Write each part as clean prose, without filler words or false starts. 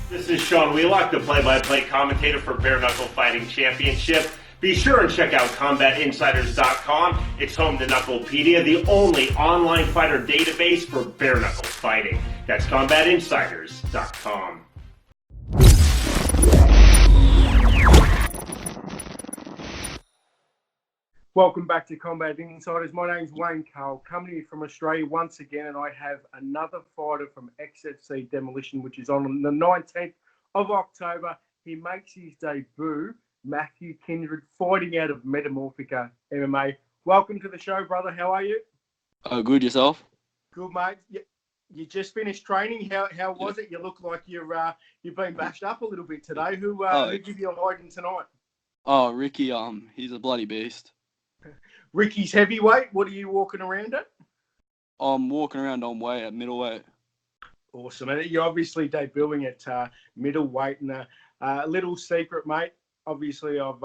This is Sean Wheelock, the play-by-play commentator for Bare Knuckle Fighting Championship. Be sure and check out CombatInsiders.com. It's home to Knucklepedia, the only online fighter database for bare knuckle fighting. That's CombatInsiders.com. Welcome back to Combat Insiders. My name's Wayne Cole, coming to you from Australia once again, and I have another fighter from XFC Demolition, which is on the 19th of October. He makes his debut, Matthew Kindred, fighting out of Metamorphica MMA. Welcome to the show, brother. How are you? Good, yourself? Good, mate. You just finished training. How was it? You look like you've been bashed up a little bit today. Who give you a hiding tonight? Oh, Ricky, he's a bloody beast. Ricky's heavyweight. What are you walking around at? I'm walking around on weight at middleweight. Awesome. And you're obviously debuting at middleweight. And a little secret, mate. Obviously, I've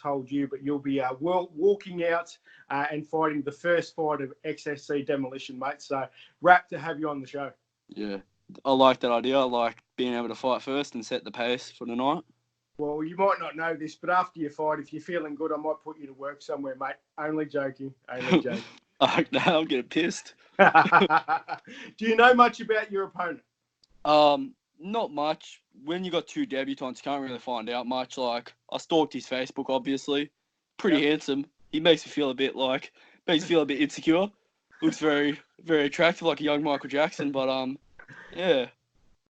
told you, but you'll be walking out and fighting the first fight of XFC Demolition, mate. So, wrapped to have you on the show. Yeah, I like that idea. I like being able to fight first and set the pace for the night. Well, you might not know this, but after your fight, if you're feeling good, I might put you to work somewhere, mate. Only joking. Only joking. No, I'm getting pissed. Do you know much about your opponent? Not much. When you got two debutants, you can't really find out much. Like, I stalked his Facebook, obviously. Pretty handsome. He makes me feel a bit insecure. Looks very, very attractive, like a young Michael Jackson. But yeah.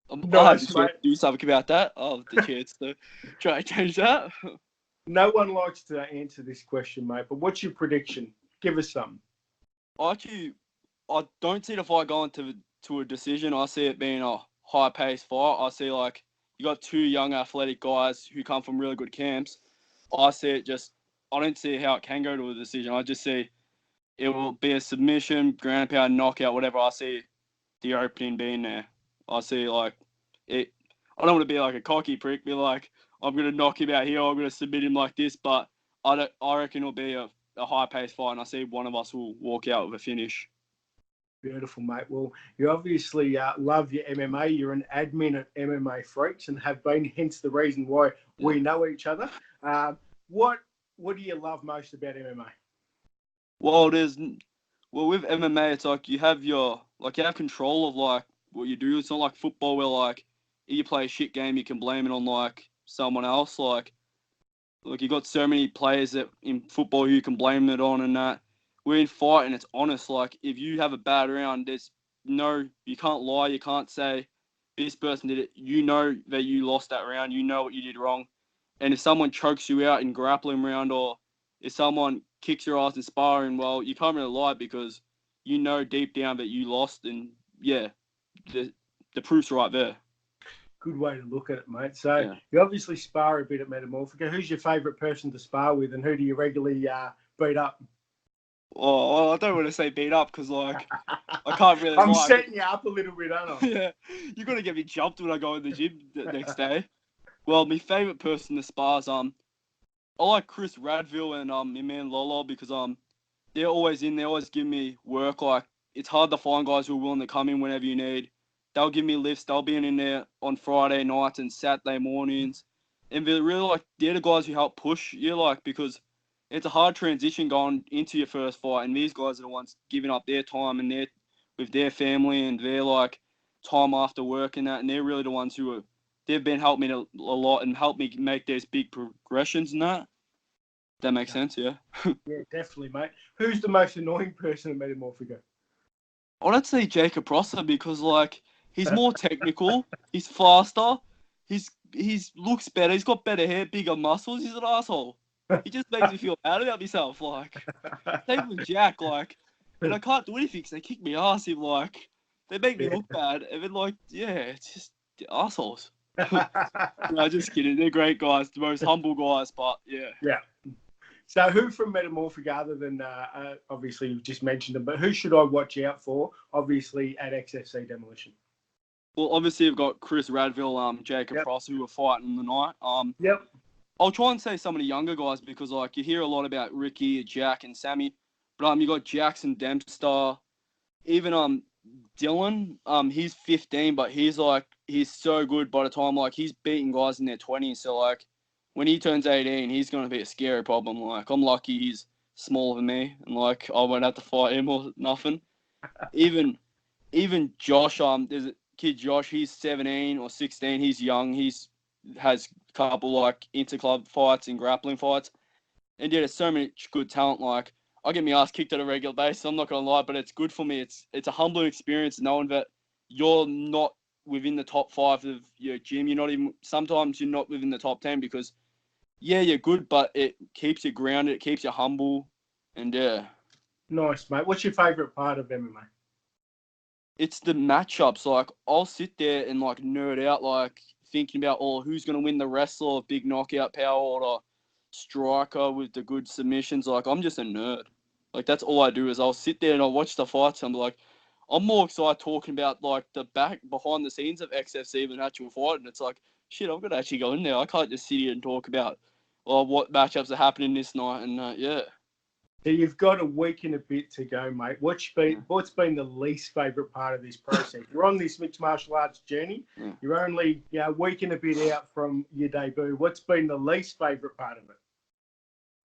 I'm nice, to do something about that. I'll have the chance to try and change that. No one likes to answer this question, mate, but what's your prediction? Give us some. Actually, I don't see the fight going to a decision. I see it being a high-paced fight. I see, like, you got two young athletic guys who come from really good camps. I don't see how it can go to a decision. I just see it will be a submission, ground pound, knockout, whatever. I see the opening being there. I see, like, it. I don't want to be like a cocky prick, be like, I'm going to knock him out here, I'm going to submit him like this, but I reckon it'll be a high-paced fight, and I see one of us will walk out with a finish. Beautiful, mate. Well, you obviously love your MMA. You're an admin at MMA Freaks and have been, hence the reason why we know each other. What do you love most about MMA? Well, with MMA, it's like you have control of, like, what you do. It's not like football where, like, if you play a shit game, you can blame it on, like, someone else. Like you got so many players that in football who you can blame it on and that. We're in fight and it's honest. Like, if you have a bad round, you can't lie. You can't say this person did it. You know that you lost that round. You know what you did wrong. And if someone chokes you out in grappling round, or if someone kicks your ass in sparring, well, you can't really lie because you know deep down that you lost. And yeah, the proof's right there. Good way to look at it, mate. So You obviously spar a bit at Metamorphica. Who's your favourite person to spar with, and who do you regularly beat up? Oh, I don't want to say beat up because, like, I can't really. I'm setting you up a little bit, aren't I? Yeah, you're gonna get me jumped when I go in the gym the next day. Well, my favourite person to spar is I like Chris Radville and my man Lolo because they're always in. They always give me work. Like, it's hard to find guys who are willing to come in whenever you need. They'll give me lifts. They'll be in there on Friday nights and Saturday mornings. And they're really, they're the guys who help push you, because it's a hard transition going into your first fight. And these guys are the ones giving up their time and with their family and their, time after work and that. And they're really the ones they've been helping me a lot and helped me make those big progressions and that. That makes sense, yeah? Yeah, definitely, mate. Who's the most annoying person at Metamorphica? I'd say Jacob Rossler because, he's more technical. He's faster. He's looks better. He's got better hair, bigger muscles. He's an asshole. He just makes me feel bad about myself. Same with Jack. And I can't do anything because they kick me ass. If they make me look bad. And then it's just assholes. No, just kidding. They're great guys. The most humble guys. But yeah. Yeah. So who from Metamorphica, other than obviously you've just mentioned them, but who should I watch out for? Obviously at XFC Demolition. Well, obviously, you've got Chris Radville, Jacob Ross, who were fighting the night. Yep. I'll try and say some of the younger guys because, you hear a lot about Ricky, Jack, and Sammy. But you got Jackson Dempster. Even Dylan, he's 15, but he's so good by the time he's beating guys in their 20s. So when he turns 18, he's gonna be a scary problem. I'm lucky he's smaller than me, and I won't have to fight him or nothing. Even Josh, there's a kid Josh. He's 17 or 16. He's young. Has a couple inter-club fights and grappling fights, and yeah, there's so much good talent. I get my ass kicked on a regular basis. I'm not gonna lie, but it's good for me. It's a humbling experience knowing that you're not within the top 5 of your gym. Sometimes you're not within the top 10 because yeah, you're good, but it keeps you grounded. It keeps you humble, and yeah. Nice, mate. What's your favourite part of MMA? It's the matchups. I'll sit there and nerd out, thinking about who's gonna win the wrestler, big knockout power, or striker with the good submissions. I'm just a nerd. That's all I do is I'll sit there and I'll watch the fights. And I'm more excited talking about the behind the scenes of XFC than actual fight. And it's shit, I've got to actually go in there. I can't just sit here and talk about what matchups are happening this night. And yeah. So you've got a week and a bit to go, mate. What's been the least favourite part of this process? You're on this mixed martial arts journey. Yeah. You're only a week and a bit out from your debut. What's been the least favourite part of it?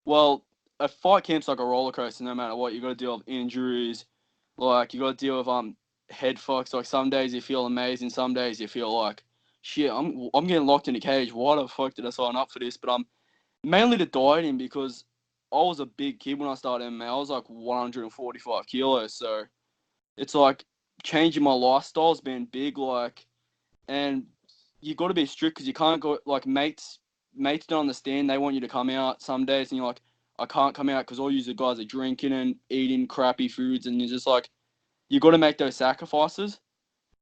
Well, a fight camp's like a roller coaster. No matter what, you got to deal with injuries. You got to deal with head fucks. Some days you feel amazing. Some days you feel shit. I'm getting locked in a cage. Why the fuck did I sign up for this? But mainly the dieting because I was a big kid when I started MMA. I was 145 kilos. So it's changing my lifestyle's been big. And you got to be strict because you can't go mates don't understand. They want you to come out some days, and you're I can't come out because all you guys are drinking and eating crappy foods, and you're just you got to make those sacrifices,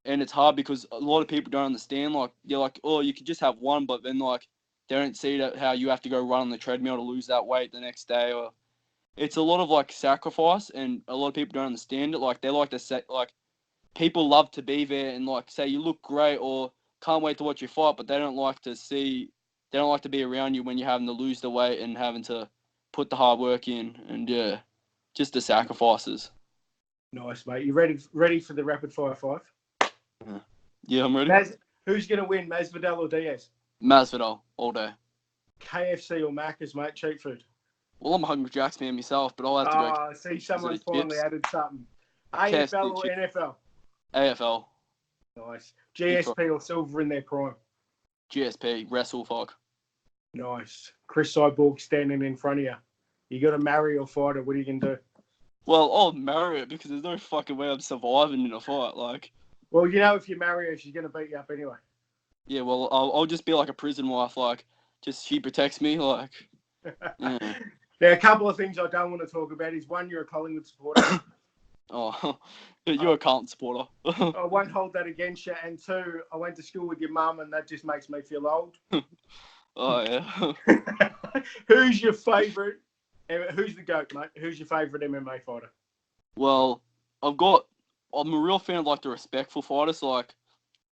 and it's hard because a lot of people don't understand. They're oh, you could just have one, but then they don't see that how you have to go run on the treadmill to lose that weight the next day, or it's a lot of sacrifice, and a lot of people don't understand it. They like to say people love to be there and say you look great or can't wait to watch you fight, but they don't like to be around you when you're having to lose the weight and having to put the hard work in, and yeah, just the sacrifices. Nice, mate. You ready for the rapid fire 5? Yeah, I'm ready. Who's going to win, Masvidal or Diaz? Masvidal all day. KFC or Macca's, mate? Cheap food. Well, I'm a Hungry Jack's man myself, but I'll have to go. See, someone's finally added something. KFC AFL or NFL? AFL. Nice. GSP or Silver in their prime? GSP. Wrestle fuck. Nice. Chris Cyborg standing in front of you. You got to marry or fight her. What are you going to do? Well, I'll marry it because there's no fucking way I'm surviving in a fight. Well, if you marry her, she's going to beat you up anyway. Yeah, well, I'll just be like a prison wife. Just she protects me. Yeah. Now, a couple of things I don't want to talk about is, one, you're a Collingwood supporter. Oh, you're a Carlton supporter. I won't hold that against you. And 2, I went to school with your mum, and that just makes me feel old. Oh, yeah. Who's your favourite? Who's the GOAT, mate? Who's your favourite MMA fighter? Well, I'm a real fan of the respectful fighters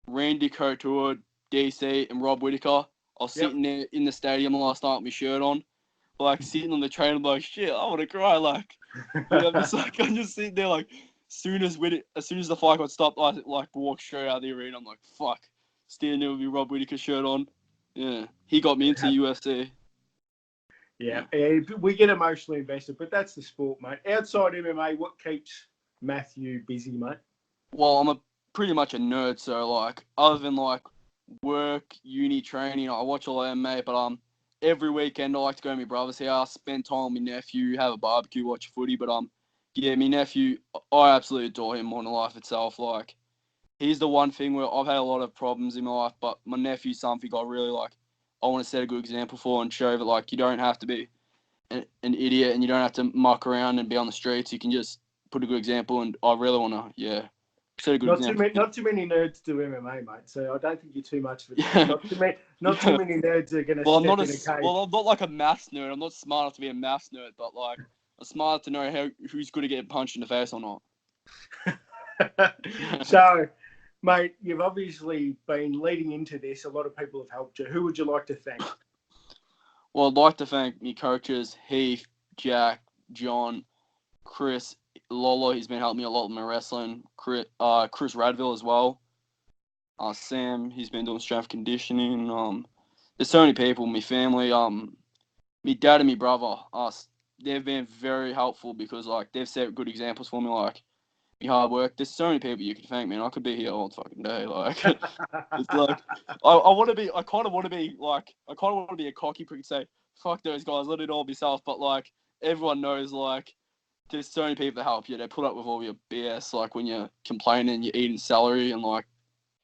Randy Couture, DC, and Rob Whittaker. I was sitting there in the stadium last night with my shirt on, sitting on the train. I'm shit, I want to cry. I'm just sitting there. As soon as the fight got stopped, I walked straight out of the arena. I'm fuck, standing there with my Rob Whittaker shirt on. Yeah, he got me into UFC. Yeah, we get emotionally invested, but that's the sport, mate. Outside MMA, what keeps Matthew busy, mate? Well, I'm pretty much a nerd, so other than work, uni, training, I watch a lot of MMA, but every weekend I like to go to my brother's house, spend time with my nephew, have a barbecue, watch footy. But yeah, my nephew, I absolutely adore him more than life itself. He's the one thing where I've had a lot of problems in my life, but my nephew's something I really I want to set a good example for and show that you don't have to be an idiot and you don't have to muck around and be on the streets. You can just put a good example, and I really want to, set a good example. Not too many nerds do MMA, mate. So I don't think you're too much for that. Not too many nerds are going to step in a cage. Well, I'm not a maths nerd. I'm not smart enough to be a maths nerd, but I'm smart enough to know who's good at getting punched in the face or not. So, mate, you've obviously been leading into this. A lot of people have helped you. Who would you like to thank? Well, I'd like to thank my coaches, Heath, Jack, John, Chris, Lolo, he's been helping me a lot with my wrestling. Chris Radville as well. Sam, he's been doing strength conditioning. There's so many people, my family, my dad and my brother, they've been very helpful because like they've set good examples for me, like my hard work. There's so many people you can thank, man. I could be here all fucking day. Like it's like I kind of want to be a cocky prick and say, fuck those guys, let it all be myself. But like everyone knows, like there's so many people that help you. They put up with all your BS, like when you're complaining, you're eating celery and like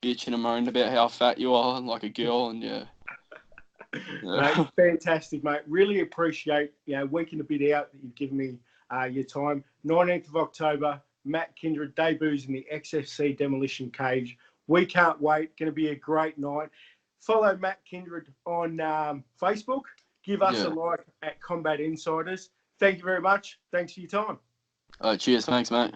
bitching and moaning about how fat you are and like a girl and yeah. Mate, fantastic, mate. Really appreciate, week and a bit out that you've given me your time. 19th of October, Matt Kindred debuts in the XFC Demolition Cage. We can't wait. Going to be a great night. Follow Matt Kindred on Facebook. Give us a like at Combat Insiders. Thank you very much. Thanks for your time. Cheers. Thanks, mate.